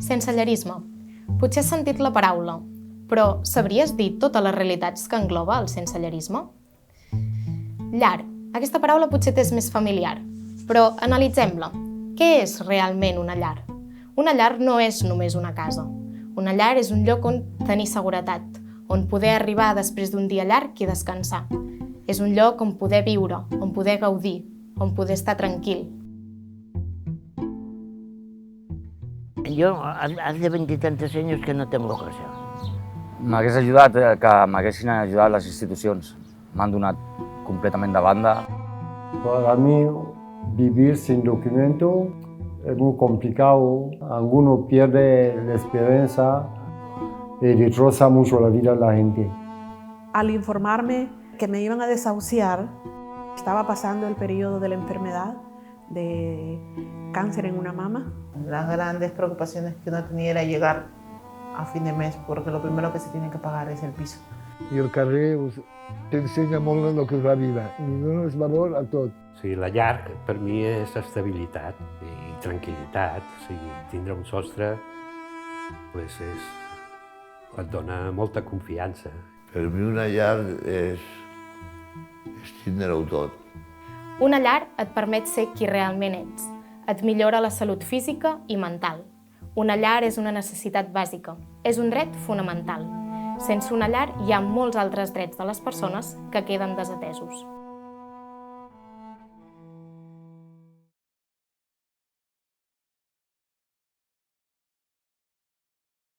Sensellarisme. Potser has sentit la paraula, però sabries dir totes les realitats que engloba el sensellarisme? Llar. Aquesta paraula potser t'és més familiar, però analitzem-la. Què és realment una llar? Una llar no és només una casa. Una llar és un lloc on tenir seguretat, on poder arribar després d'un dia llarg i descansar. És un lloc on poder viure, on poder gaudir, on poder estar tranquil. Yo hace 20 y tantos años que no tengo casa. M'hagués ajudat que m'haguessin ajudat les institucions. M'han donat completament de banda. Para mí, vivir sin documento es muy complicado. Alguno pierde la esperanza y destroza mucho la vida de la gente. Al informarme que me iban a desahuciar, estaba pasando el periodo de la enfermedad de cáncer en una mama. Las grandes preocupaciones que uno tenía era llegar a fin de mes, porque lo primero que se tiene que pagar es el piso. I el carrer t'ensenya molt el que és la vida i dones valor a tot. O sigui, la llar per mi és estabilitat i tranquil·litat. O sigui, tindre un sostre et dona molta confiança. Per mi una llar és tindre-ho tot. Una llar et permet ser qui realment ets. Et millora la salut física i mental. Una llar és una necessitat bàsica. És un dret fonamental. Sense una llar hi ha molts altres drets de les persones que queden desatesos.